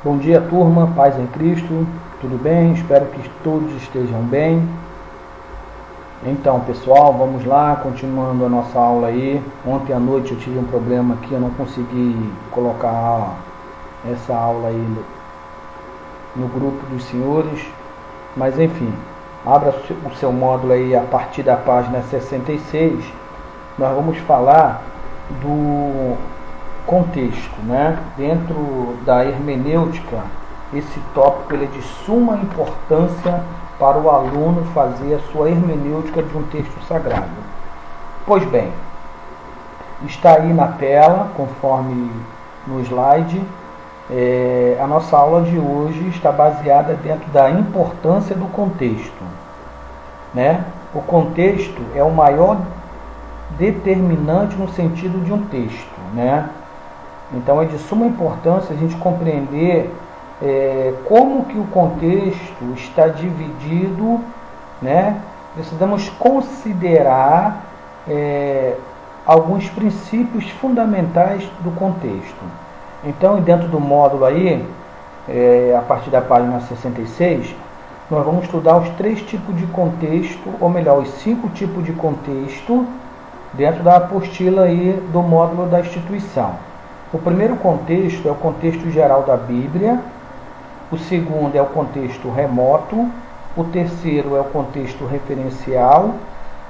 Bom dia, turma, paz em Cristo, tudo bem? Espero que todos estejam bem. Então, pessoal, vamos lá, continuando a nossa aula aí. Ontem à noite eu tive um problema aqui, eu não consegui colocar essa aula aí no grupo dos senhores, mas enfim, abra o seu módulo aí a partir da página 66. Nós vamos falar do contexto, né? Dentro da hermenêutica, esse tópico ele é de suma importância para o aluno fazer a sua hermenêutica de um texto sagrado. Pois bem, está aí na tela, conforme no slide, a nossa aula de hoje está baseada dentro da importância do contexto, né? O contexto é o maior determinante no sentido de um texto, né? Então é de suma importância a gente compreender como que o contexto está dividido, né? Precisamos considerar alguns princípios fundamentais do contexto. Então, dentro do módulo aí, a partir da página 66, nós vamos estudar os 3 tipos de contexto, ou melhor, os 5 tipos de contexto, dentro da apostila aí do módulo da instituição. O primeiro contexto é o contexto geral da Bíblia, o segundo é o contexto remoto, o terceiro é o contexto referencial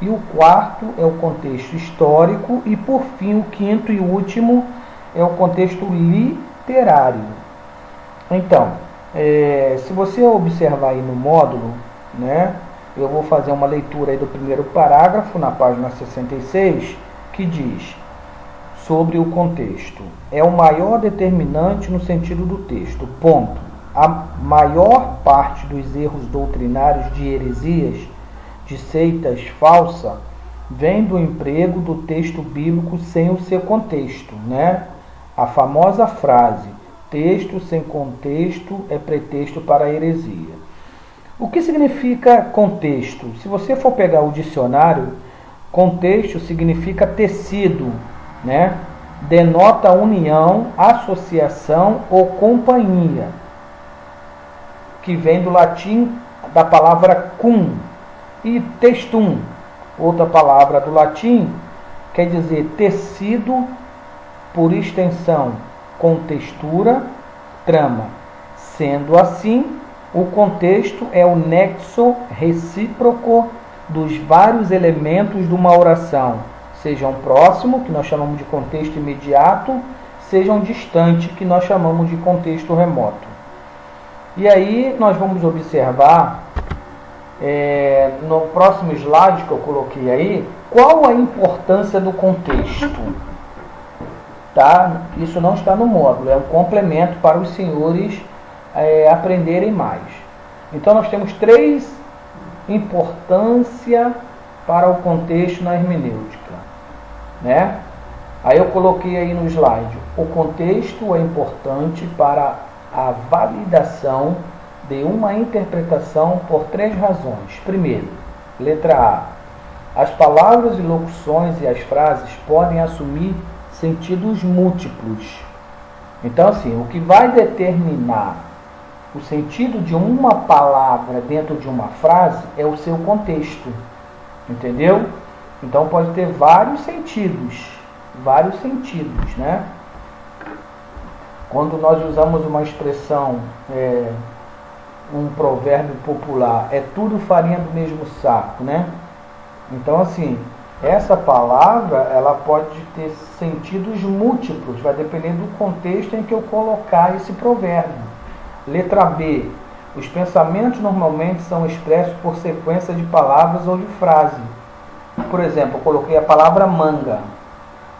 e o quarto é o contexto histórico e, por fim, o quinto e último é o contexto literário. Então, se você observar aí no módulo, né, eu vou fazer uma leitura aí do primeiro parágrafo na página 66, que diz sobre o contexto. É o maior determinante no sentido do texto. Ponto. A maior parte dos erros doutrinários de heresias, de seitas falsas, vem do emprego do texto bíblico sem o seu contexto, né? A famosa frase, texto sem contexto é pretexto para a heresia. O que significa contexto? Se você for pegar o dicionário, contexto significa tecido, né? Denota união, associação ou companhia, que vem do latim da palavra cum, e textum, outra palavra do latim, quer dizer tecido, por extensão, com textura, trama. Sendo assim, o contexto é o nexo recíproco dos vários elementos de uma oração, sejam próximo, que nós chamamos de contexto imediato, sejam distante, que nós chamamos de contexto remoto. E aí nós vamos observar, no próximo slide que eu coloquei aí, qual a importância do contexto. Tá? Isso não está no módulo, é um complemento para os senhores aprenderem mais. Então nós temos 3 importâncias para o contexto na hermenêutica, né? Aí eu coloquei aí no slide, o contexto é importante para a validação de uma interpretação por 3 razões. Primeiro, letra A, as palavras e locuções e as frases podem assumir sentidos múltiplos. Então, assim, o que vai determinar o sentido de uma palavra dentro de uma frase é o seu contexto, entendeu? Então pode ter vários sentidos, né? Quando nós usamos uma expressão, um provérbio popular, é tudo farinha do mesmo saco, né? Então, assim, essa palavra, ela pode ter sentidos múltiplos, vai depender do contexto em que eu colocar esse provérbio. Letra B, os pensamentos normalmente são expressos por sequência de palavras ou de frase. Por exemplo, eu coloquei a palavra manga.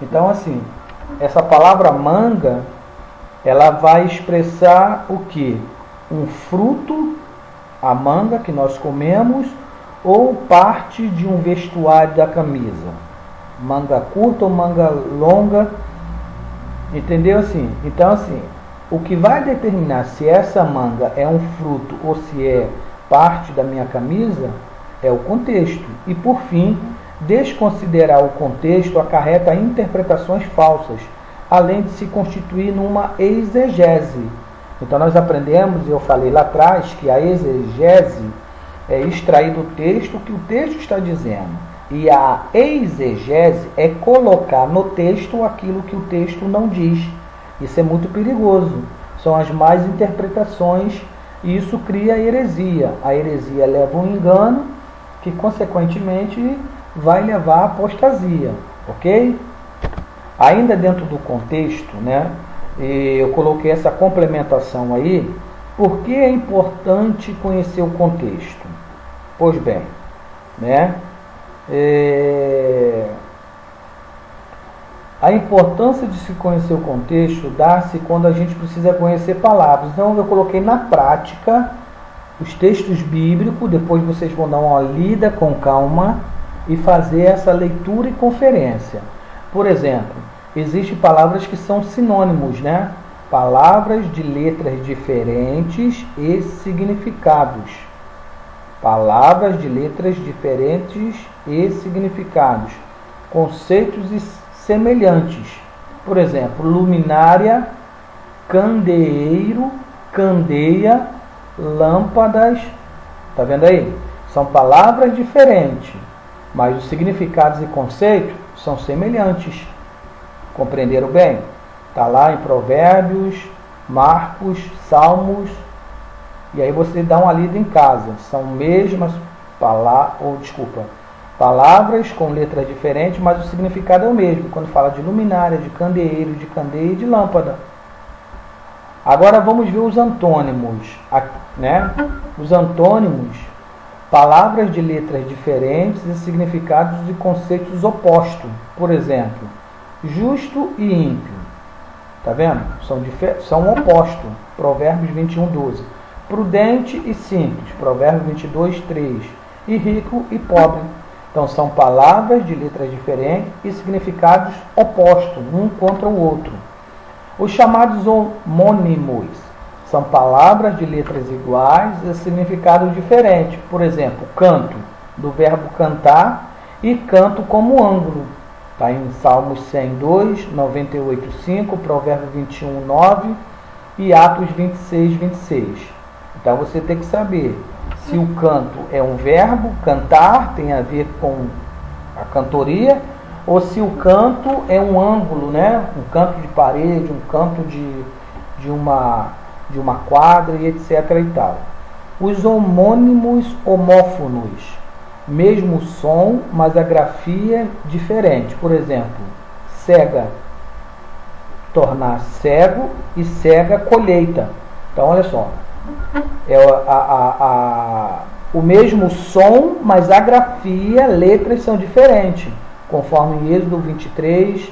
Então, assim, essa palavra manga, ela vai expressar o quê? Um fruto, a manga que nós comemos, ou parte de um vestuário da camisa. Manga curta ou manga longa, entendeu? Assim, então, assim, o que vai determinar se essa manga é um fruto ou se é parte da minha camisa é o contexto. E, por fim, desconsiderar o contexto acarreta interpretações falsas, além de se constituir numa exegese, Então nós aprendemos, e eu falei lá atrás, que a exegese é extrair do texto o que o texto está dizendo. E a exegese é colocar no texto aquilo que o texto não diz. Isso é muito perigoso. São as más interpretações e isso cria a heresia. A heresia leva um engano que, consequentemente, vai levar à apostasia. Ok? Ainda dentro do contexto, né? Eu coloquei essa complementação aí. Por que é importante conhecer o contexto? Pois bem, né? A importância de se conhecer o contexto dá-se quando a gente precisa conhecer palavras. Então eu coloquei na prática os textos bíblicos, depois vocês vão dar uma lida com calma e fazer essa leitura e conferência. Por exemplo, existem palavras que são sinônimos, né? Palavras de letras diferentes e significados. Palavras de letras diferentes e significados. Conceitos semelhantes. Por exemplo, luminária, candeeiro, candeia, lâmpadas. Tá vendo aí? São palavras diferentes, mas os significados e conceitos são semelhantes. Compreenderam bem? Está lá em Provérbios, Marcos, Salmos. E aí você dá uma lida em casa. São mesmas palavras com letras diferentes, mas o significado é o mesmo. Quando fala de luminária, de candeeiro, de candeia e de lâmpada. Agora vamos ver os antônimos, né? Os antônimos, palavras de letras diferentes e significados e conceitos opostos. Por exemplo, justo e ímpio. Tá vendo? São opostos. Provérbios 21:12. Prudente e simples. Provérbios 22:3. E rico e pobre. Então são palavras de letras diferentes e significados opostos, um contra o outro. Os chamados homônimos são palavras de letras iguais e significados diferentes. Por exemplo, canto, do verbo cantar, e canto como ângulo. Está em Salmos 102, 98:5, Provérbios 21:9 e Atos 26:26. Então você tem que saber se o canto é um verbo, cantar, tem a ver com a cantoria, ou se o canto é um ângulo, né? Um canto de parede, um canto de uma quadra e etc. e tal. Os homônimos homófonos, mesmo som, mas a grafia diferente. Por exemplo, cega, tornar cego, e cega, colheita. Então olha só, é o mesmo som, mas a grafia, letras são diferentes, conforme Êxodo 23,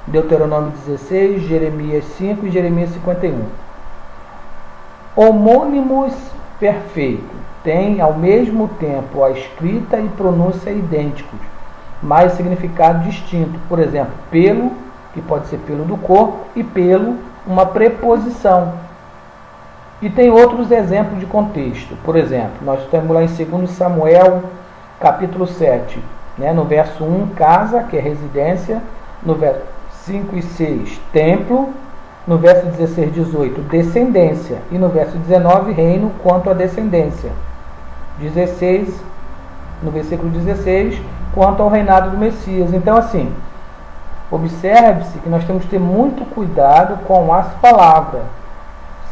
Deuteronômio 16, Jeremias 5 e Jeremias 51. Homônimos perfeitos têm ao mesmo tempo a escrita e pronúncia idênticos, mas significado distinto. Por exemplo, pelo, que pode ser pelo do corpo, e pelo, uma preposição. E tem outros exemplos de contexto. Por exemplo, nós estamos lá em 2 Samuel, capítulo 7, né? No verso 1, casa, que é residência. No verso 5 e 6, templo. No verso 16, 18, descendência. E no verso 19, reino quanto à descendência. 16, no versículo 16, quanto ao reinado do Messias. Então, assim, observe-se que nós temos que ter muito cuidado com as palavras.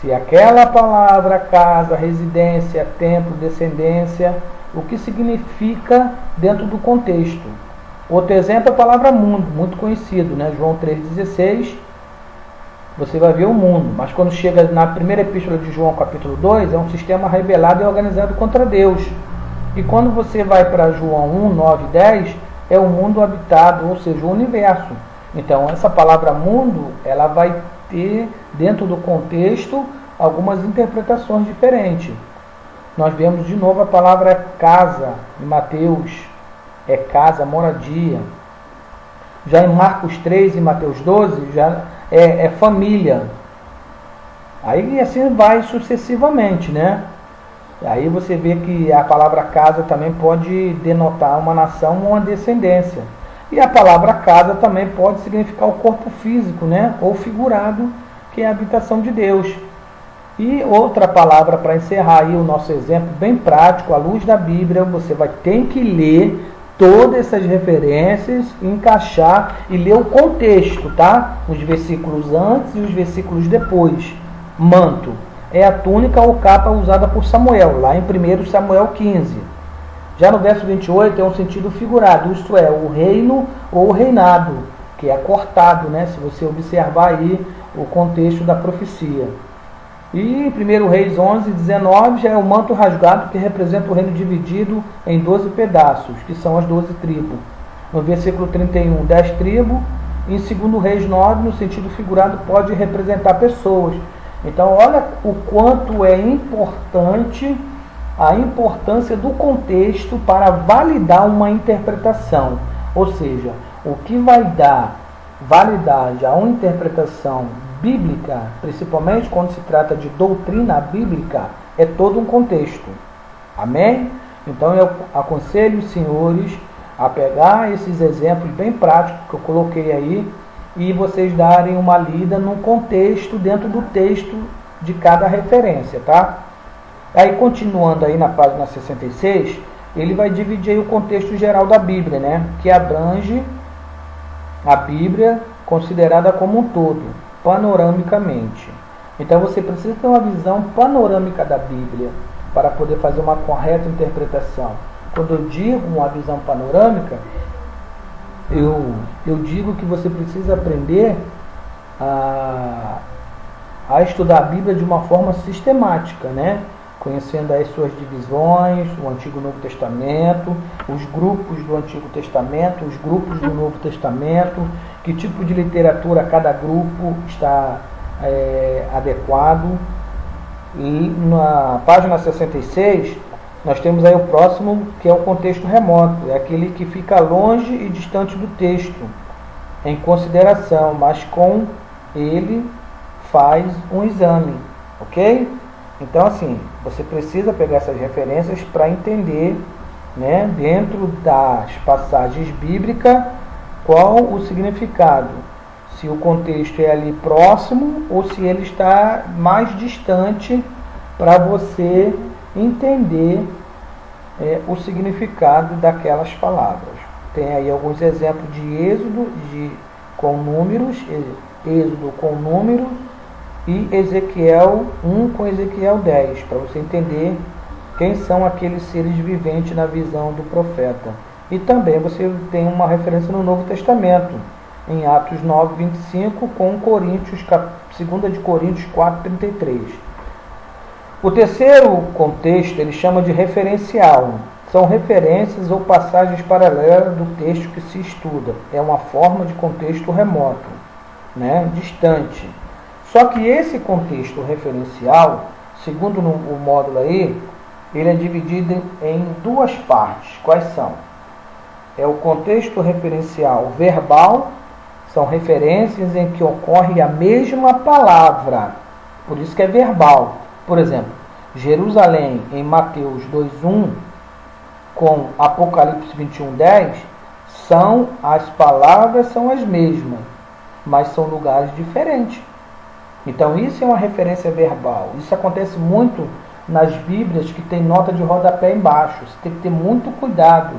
Se aquela palavra, casa, residência, templo, descendência, o que significa dentro do contexto. Outro exemplo é a palavra mundo, muito conhecido, né? João 3,16, você vai ver o mundo, mas quando chega na primeira epístola de João, capítulo 2, é um sistema rebelado e organizado contra Deus. E quando você vai para João 1, 9 e 10, é o mundo habitado, ou seja, o universo. Então, essa palavra mundo, ela vai ter, dentro do contexto, algumas interpretações diferentes. Nós vemos de novo a palavra casa, em Mateus, é casa, moradia. Já em Marcos 3 e Mateus 12, já é família. Aí assim vai sucessivamente, né? Aí você vê que a palavra casa também pode denotar uma nação ou uma descendência. E a palavra casa também pode significar o corpo físico, né? Ou figurado, que é a habitação de Deus. E outra palavra para encerrar aí o nosso exemplo bem prático, à luz da Bíblia, você vai ter que ler todas essas referências, encaixar e ler o contexto, tá? Os versículos antes e os versículos depois. Manto é a túnica ou capa usada por Samuel, lá em 1 Samuel 15. Já no verso 28 é um sentido figurado, isto é, o reino ou o reinado, que é cortado, né? Se você observar aí o contexto da profecia. E 1 Reis 11, 19 já é o manto rasgado, que representa o reino dividido em 12 pedaços, que são as 12 tribos. No versículo 31, 10 tribos. Em 2 Reis 9, no sentido figurado, pode representar pessoas. Então, olha o quanto é importante a importância do contexto para validar uma interpretação. Ou seja, o que vai dar validade a uma interpretação bíblica, principalmente quando se trata de doutrina bíblica, é todo um contexto. Amém? Então eu aconselho os senhores a pegar esses exemplos bem práticos que eu coloquei aí e vocês darem uma lida no contexto dentro do texto de cada referência, tá? Aí continuando aí na página 66, ele vai dividir aí o contexto geral da Bíblia, né? Que abrange a Bíblia considerada como um todo, panoramicamente. Então você precisa ter uma visão panorâmica da Bíblia para poder fazer uma correta interpretação. Quando eu digo uma visão panorâmica, eu digo que você precisa aprender a estudar a Bíblia de uma forma sistemática, né? Conhecendo as suas divisões, o Antigo e o Novo Testamento, os grupos do Antigo Testamento, os grupos do Novo Testamento, que tipo de literatura cada grupo está adequado. E na página 66, nós temos aí o próximo, que é o contexto remoto, é aquele que fica longe e distante do texto, em consideração, mas com ele faz um exame, ok? Então, assim, você precisa pegar essas referências para entender, né, dentro das passagens bíblicas, qual o significado. Se o contexto é ali próximo ou se ele está mais distante para você entender o significado daquelas palavras. Tem aí alguns exemplos de Êxodo com números, Êxodo com números, e Ezequiel 1 com Ezequiel 10, para você entender quem são aqueles seres viventes na visão do profeta. E também você tem uma referência no Novo Testamento, em Atos 9, 25, com 2 de Coríntios 4, 33. O terceiro contexto ele chama de referencial. São referências ou passagens paralelas do texto que se estuda. É uma forma de contexto remoto, né, distante. Só que esse contexto referencial, segundo o módulo aí, ele é dividido em duas partes. Quais são? É o contexto referencial verbal, são referências em que ocorre a mesma palavra, por isso que é verbal. Por exemplo, Jerusalém em Mateus 2:1 com Apocalipse 21:10, as palavras são as mesmas, mas são lugares diferentes. Então isso é uma referência verbal. Isso acontece muito nas Bíblias que tem nota de rodapé embaixo. Você tem que ter muito cuidado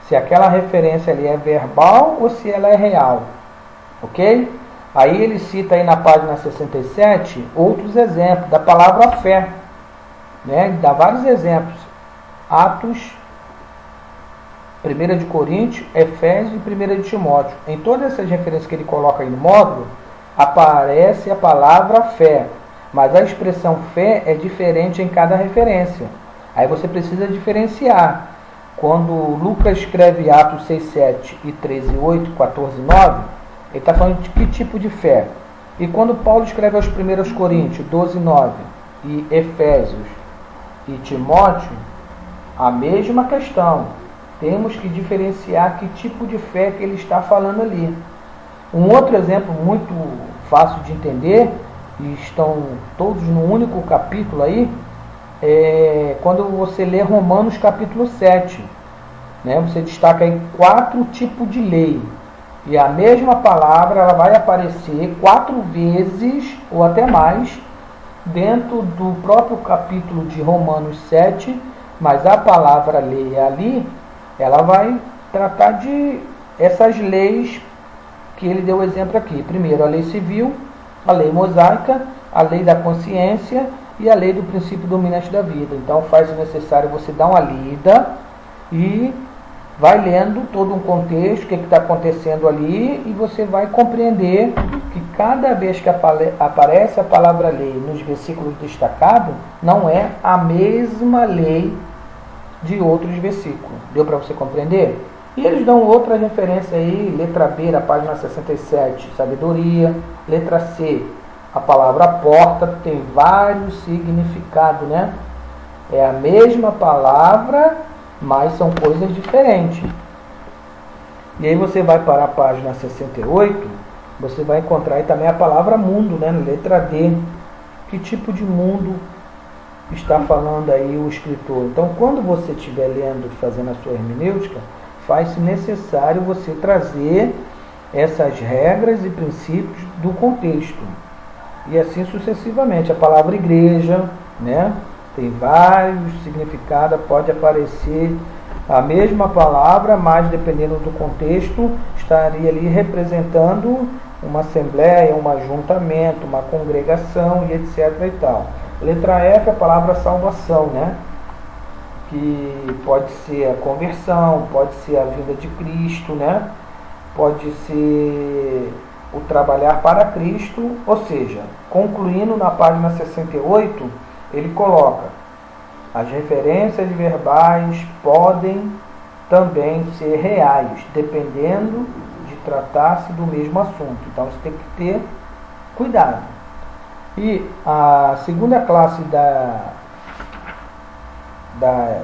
se aquela referência ali é verbal ou se ela é real. Ok? Aí ele cita aí na página 67 outros exemplos da palavra fé. Né? Ele dá vários exemplos. Atos, 1 de Coríntios, Efésios e 1 de Timóteo. Em todas essas referências que ele coloca aí no módulo, aparece a palavra fé, mas a expressão fé é diferente em cada referência. Aí você precisa diferenciar. Quando Lucas escreve Atos 6:7 e 13:8, 14:9, ele está falando de que tipo de fé. E quando Paulo escreve aos 1 Coríntios 12:9 e Efésios e Timóteo, a mesma questão. Temos que diferenciar que tipo de fé que ele está falando ali. Um outro exemplo muito fácil de entender, e estão todos no único capítulo aí, é quando você lê Romanos capítulo 7. Né? Você destaca aí 4 tipos de lei. E a mesma palavra ela vai aparecer 4 vezes, ou até mais, dentro do próprio capítulo de Romanos 7, mas a palavra lei ali, ela vai tratar de essas leis que ele deu exemplo aqui. Primeiro, a lei civil, a lei mosaica, a lei da consciência e a lei do princípio dominante da vida. Então faz o necessário você dar uma lida e vai lendo todo um contexto, o que está acontecendo ali, e você vai compreender que cada vez que aparece a palavra lei nos versículos destacados, não é a mesma lei de outros versículos. Deu para você compreender? E eles dão outra referência aí, letra B, na página 67, sabedoria. Letra C, a palavra porta, tem vários significados, né? É a mesma palavra, mas são coisas diferentes. E aí você vai para a página 68, você vai encontrar aí também a palavra mundo, né? Letra D. Que tipo de mundo está falando aí o escritor? Então, quando você estiver lendo, fazendo a sua hermenêutica, faz-se necessário você trazer essas regras e princípios do contexto. E assim sucessivamente. A palavra igreja, né? Tem vários significados, pode aparecer a mesma palavra, mas dependendo do contexto, estaria ali representando uma assembleia, um ajuntamento, uma congregação e etc. e tal. Letra F, a palavra salvação, né? Que pode ser a conversão, pode ser a vinda de Cristo, né? Pode ser o trabalhar para Cristo, ou seja, concluindo na página 68, ele coloca: as referências verbais podem também ser reais, dependendo de tratar-se do mesmo assunto. Então você tem que ter cuidado. E a segunda classe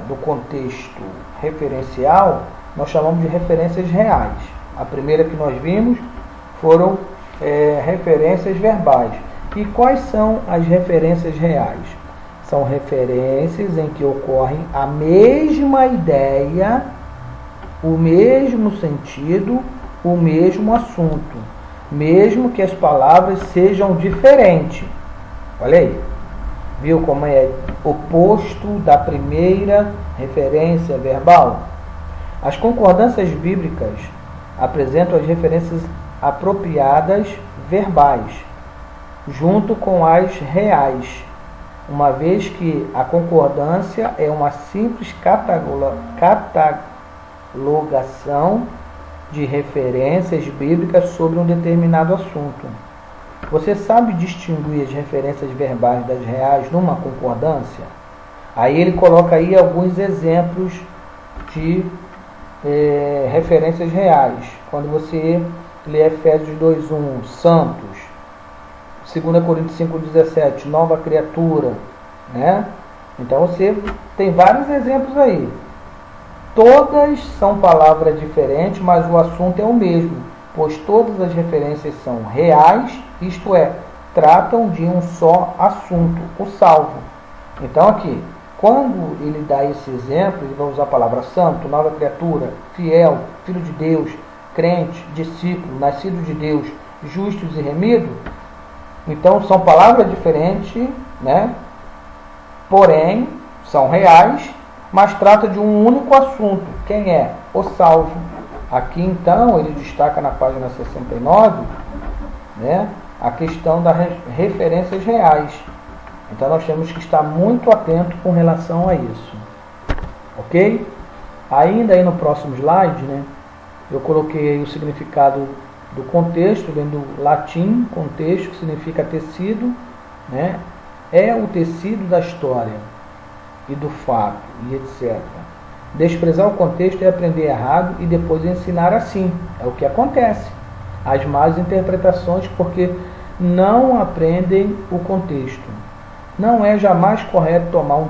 do contexto referencial, nós chamamos de referências reais. A primeira que nós vimos foram referências verbais. E quais são as referências reais? São referências em que ocorrem a mesma ideia, o mesmo sentido, o mesmo assunto, mesmo que as palavras sejam diferentes. Olha aí, viu como é oposto da primeira referência verbal? As concordâncias bíblicas apresentam as referências apropriadas verbais, junto com as reais, uma vez que a concordância é uma simples catalogação de referências bíblicas sobre um determinado assunto. Você sabe distinguir as referências verbais das reais numa concordância? Aí ele coloca aí alguns exemplos de referências reais. Quando você lê Efésios 2:1, santos, 2 Coríntios 5:17, nova criatura, né? Então você tem vários exemplos aí. Todas são palavras diferentes, mas o assunto é o mesmo, pois todas as referências são reais, isto é, tratam de um só assunto, o salvo. Então aqui, quando ele dá esse exemplo, ele vai usar a palavra santo, nova criatura, fiel, filho de Deus, crente, discípulo, nascido de Deus, justos e remidos. Então são palavras diferentes, né? Porém, são reais, mas trata de um único assunto. Quem é? O salvo. Aqui então ele destaca na página 69, né, a questão das referências reais. Então nós temos que estar muito atento com relação a isso. Ok? Ainda aí no próximo slide, né, eu coloquei o significado do contexto, vem do latim, contexto, que significa tecido, né? É o tecido da história e do fato, e etc. Desprezar o contexto é aprender errado e depois ensinar assim. É o que acontece. As más interpretações, porque não aprendem o contexto. Não é jamais correto tomar um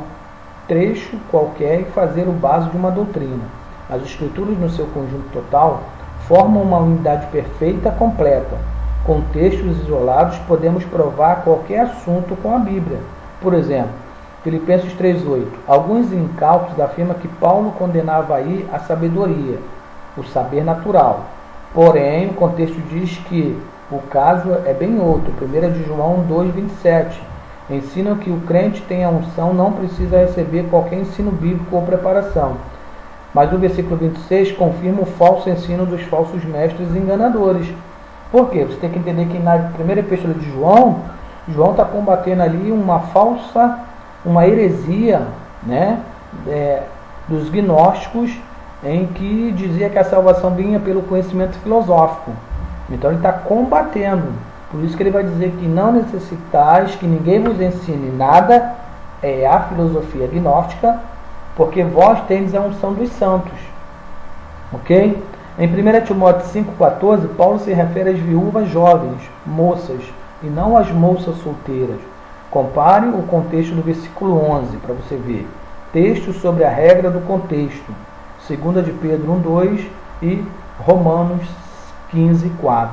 trecho qualquer e fazer o base de uma doutrina. As escrituras, no seu conjunto total, formam uma unidade perfeita, completa. Com textos isolados, podemos provar qualquer assunto com a Bíblia. Por exemplo, Filipenses 3:8. Alguns incautos afirmam que Paulo condenava aí a sabedoria, o saber natural. Porém, o contexto diz que o caso é bem outro. 1 de João 2:27. ensinam que o crente tem a unção, não precisa receber qualquer ensino bíblico ou preparação. Mas o versículo 26 confirma o falso ensino dos falsos mestres enganadores. Por quê? Você tem que entender que na primeira epístola de João está combatendo ali uma heresia, né, dos gnósticos, em que dizia que a salvação vinha pelo conhecimento filosófico. Então ele está combatendo. Por isso que ele vai dizer que não necessitais que ninguém vos ensine nada, é a filosofia gnóstica, porque vós tendes a unção dos santos. Ok? Em 1 Timóteo 5,14, Paulo se refere às viúvas jovens, moças, e não às moças solteiras. Compare o contexto do versículo 11, para você ver. Texto sobre a regra do contexto. 2 de Pedro 1,2 e Romanos 15,4.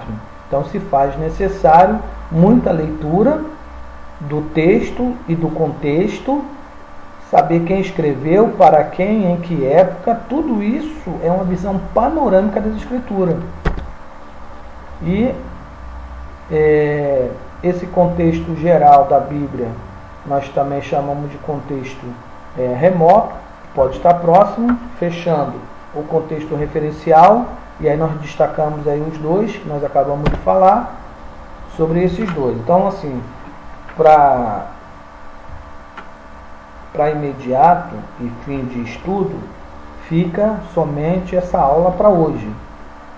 Então se faz necessário muita leitura do texto e do contexto, saber quem escreveu, para quem, em que época, tudo isso é uma visão panorâmica das Escrituras. E esse contexto geral da Bíblia, nós também chamamos de contexto remoto, pode estar próximo, fechando o contexto referencial, e aí nós destacamos aí os dois, que nós acabamos de falar, sobre esses dois. Então, assim, para imediato e fim de estudo, fica somente essa aula para hoje.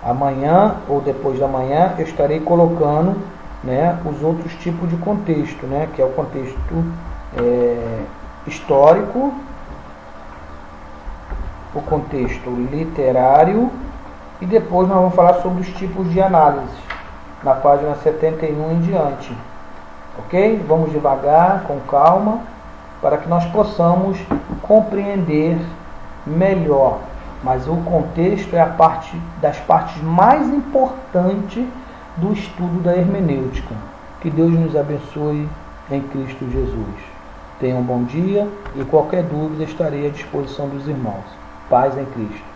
Amanhã ou depois da manhã eu estarei colocando, né, os outros tipos de contexto, né, que é o contexto histórico, o contexto literário, e depois nós vamos falar sobre os tipos de análise, na página 71 em diante. Ok? Vamos devagar, com calma, para que nós possamos compreender melhor. Mas o contexto é das partes mais importantes do estudo da hermenêutica. Que Deus nos abençoe em Cristo Jesus. Tenham um bom dia e qualquer dúvida estarei à disposição dos irmãos. Paz em Cristo.